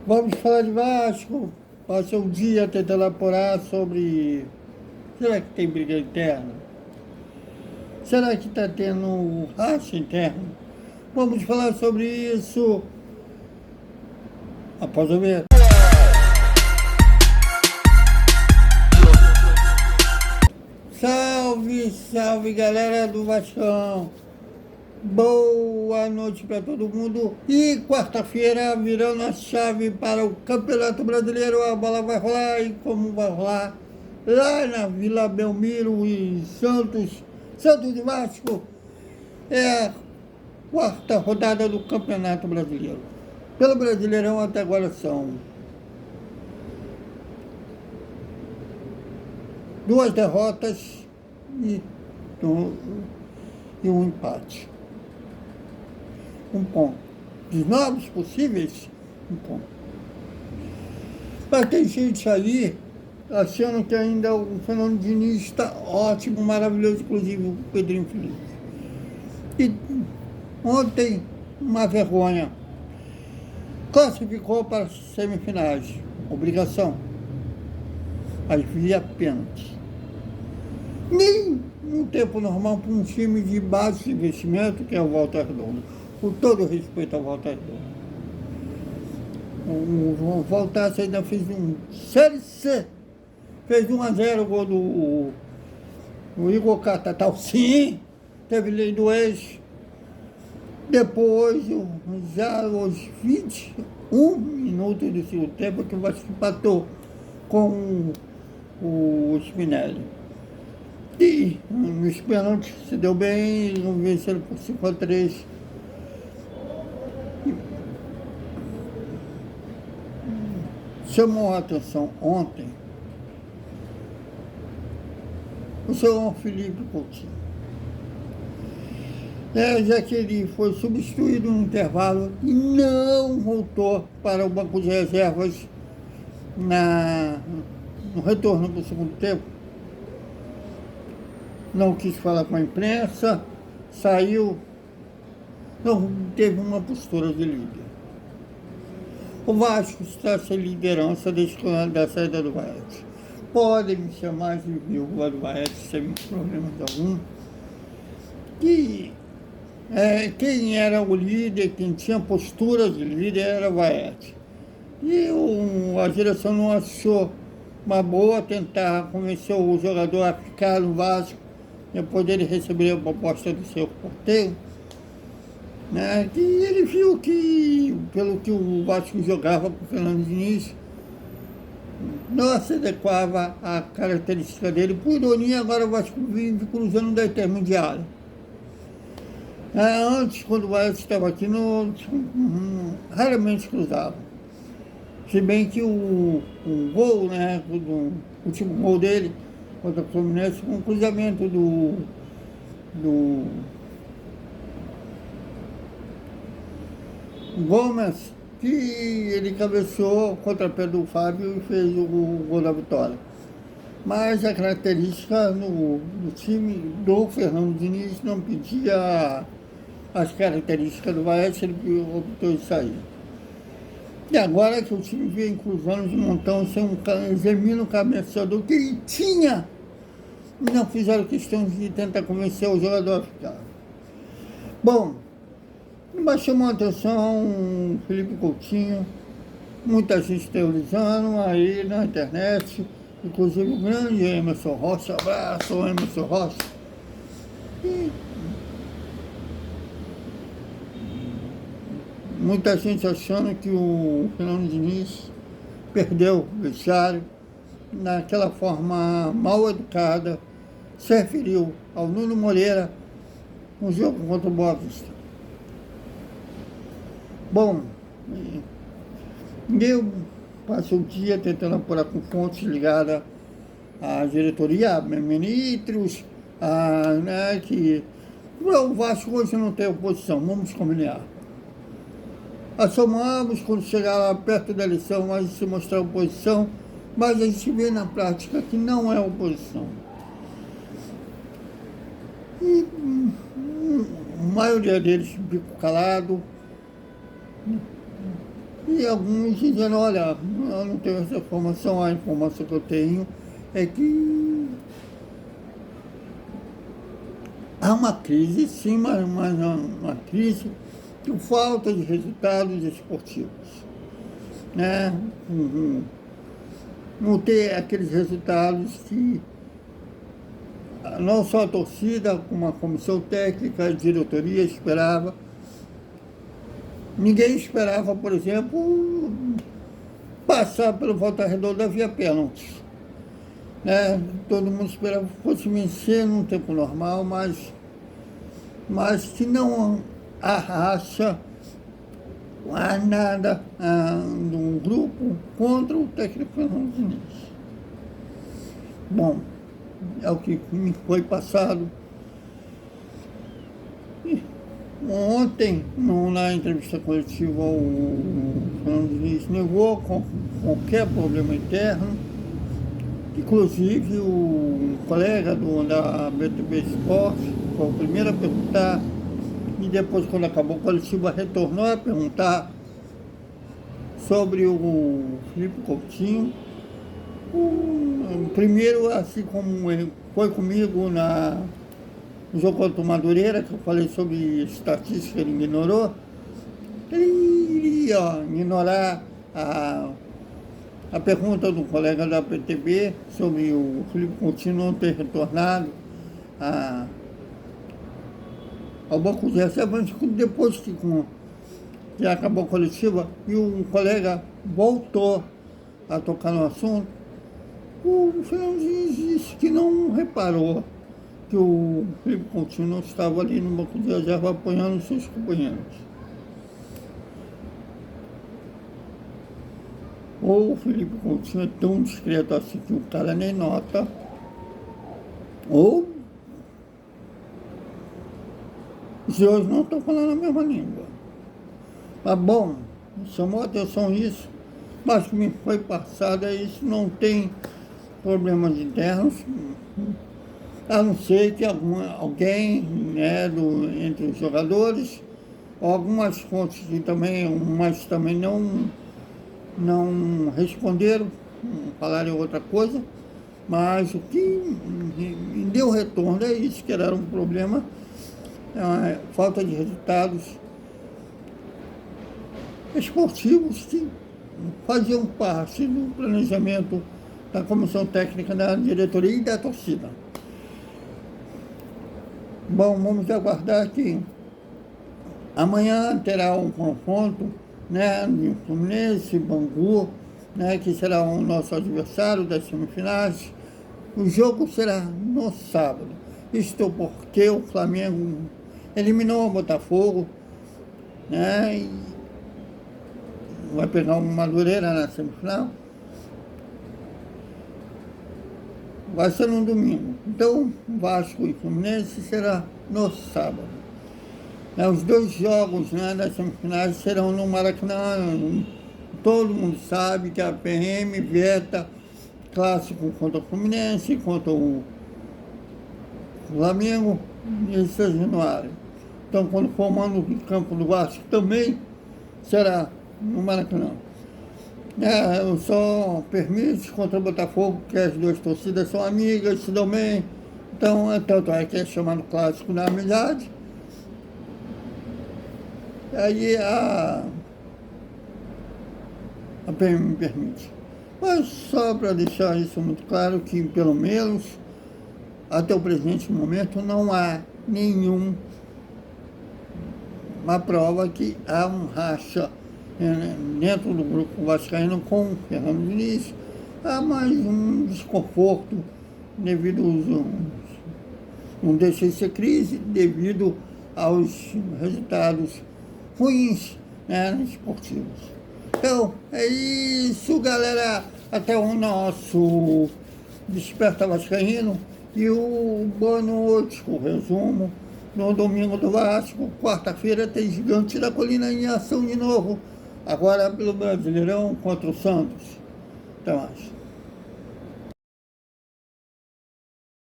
Vamos falar de Vasco. Passou um dia tentando apurar sobre. Será que tem briga interna? Será que está tendo racha interno? Vamos falar sobre isso após o ver. Salve, salve galera do Vascão! Boa noite para todo mundo. E quarta-feira virando a chave para o Campeonato Brasileiro. A bola vai rolar e como vai rolar lá na Vila Belmiro e Santos de Vasco. É a quarta rodada do Campeonato Brasileiro. Pelo Brasileirão até agora são 2 derrotas e um empate. 1 ponto. Dos 9 possíveis, 1 ponto. Mas tem gente aí achando que ainda o Fernando Diniz está ótimo, maravilhoso, inclusive o Pedrinho Felipe. E ontem, uma vergonha. Classificou para as semifinais. Obrigação. Mas via pênalti. Nem no tempo normal para um time de baixo investimento, que é o Volta Redonda. Com todo respeito ao Volta Redonda. O Voltaço ainda fez um Série C. Fez 1-0 o gol do Igor Catatal. Sim, teve lei do ex. Depois, já aos 21 minutos do segundo tempo, que o Vasco empatou com o Spinelli. E nos pênaltis se deu bem, venceram por 5-3. Chamou a atenção ontem o senhor Felipe Coutinho. Já que ele foi substituído no intervalo e não voltou para o banco de reservas no retorno do segundo tempo. Não quis falar com a imprensa, saiu, não teve uma postura de líder. O Vasco está sem liderança desde a saída do Vaete. Podem me chamar de viúva do Vaete sem problemas algum. Quem era o líder, quem tinha postura de líder era o Vaete. E a direção não achou uma boa tentar convencer o jogador a ficar no Vasco depois dele receber a proposta do seu porteiro. Que ele viu que, pelo que o Vasco jogava com o Fernando Diniz, não se adequava à característica dele. Por ironia, agora o Vasco vive cruzando da intermediária. Antes, quando o Vasco estava aqui, raramente cruzava. Se bem que o gol, o último gol dele contra o Fluminense, com um cruzamento do Gomes, que ele cabeceou contra o pé do Fábio e fez o gol da vitória. Mas a característica no time do Fernando Diniz não pedia as características do Vaete, ele optou em sair. E agora que o time vem cruzando de montão sem um examino cabeceador que ele tinha, não fizeram questão de tentar convencer o jogador a ficar. Bom, mas chamou a atenção o Felipe Coutinho, muita gente teorizando aí na internet, inclusive o grande Emerson Rocha, abraço Emerson Rocha. E muita gente achando que o Fernando Diniz perdeu o vestiário naquela forma mal educada, se referiu ao Nuno Moreira no jogo contra o Boa Vista. Bom, eu passo o dia tentando apurar com fontes ligadas à diretoria, a ministros, que o Vasco hoje não tem oposição, vamos combinar. Assomamos quando chegar lá perto da eleição, mas se mostrar oposição, mas a gente vê na prática que não é oposição. E a maioria deles bico calado, E alguns dizendo, olha, eu não tenho essa informação, a informação que eu tenho é que há uma crise, sim, mas uma crise por falta de resultados esportivos, né? Não ter aqueles resultados que não só a torcida, como a comissão técnica, a diretoria esperava. Ninguém esperava, por exemplo, passar pelo Volta Redonda via pênaltis, né? Todo mundo esperava que fosse vencer num tempo normal, mas que não arracha a nada de um grupo contra o técnico Fernando Diniz. Bom, é o que me foi passado. Ontem, na entrevista coletiva, o Fernando Diniz negou qualquer problema interno. Inclusive, o colega da BTB Esporte foi o primeiro a perguntar, e depois, quando acabou a coletiva, retornou a perguntar sobre o Felipe Coutinho. Primeiro, assim como ele foi comigo no jogo contra o Madureira, que eu falei sobre estatística, ele ignorou. Ele iria ignorar a pergunta do colega da PTB sobre o Felipe Coutinho não ter retornado ao banco de reserva, depois que já acabou a coletiva e o colega voltou a tocar no assunto, o Fernando disse que não reparou que o Felipe Coutinho não estava ali no banco de reserva apoiando seus companheiros. Ou o Felipe Coutinho é tão discreto assim que o cara nem nota, ou os dois não estão falando a mesma língua. Mas bom, chamou a atenção isso, mas o que me foi passado é isso, não tem problemas internos, a não ser que alguém, né, entre os jogadores, algumas fontes que também, mas também não responderam, falaram outra coisa, mas o que me deu retorno é isso, que era um problema, falta de resultados esportivos que faziam parte do planejamento da comissão técnica, da diretoria e da torcida. Bom, vamos aguardar que amanhã terá um confronto, né, de Fluminense e Bangu, né, que será o nosso adversário das semifinais. O jogo será no sábado. Isto porque o Flamengo eliminou o Botafogo, né, e vai pegar uma Madureira na semifinal. Vai ser no domingo. Então, Vasco e Fluminense será no sábado. Os dois jogos, né, das semifinais serão no Maracanã. Todo mundo sabe que a PM veta clássico contra o Fluminense, contra o Flamengo, e seja no área. Então, quando for o mando de campo do Vasco, também será no Maracanã. Só permite contra o Botafogo, porque as duas torcidas são amigas, se dão bem. Então, tanto é que é chamado clássico da amizade. Aí a PM me permite. Mas só para deixar isso muito claro, que pelo menos até o presente momento não há nenhuma prova que há um racha dentro do grupo vascaíno com o Fernando Diniz. Há mais um desconforto devido não deixa de ser crise, devido aos resultados ruins, né, esportivos. Então, é isso, galera. Até o nosso Desperta Vascaíno e o boa noite, o resumo no domingo do Vasco. Quarta-feira tem Gigante da Colina em ação de novo, agora pelo Brasileirão contra o Santos. Até mais.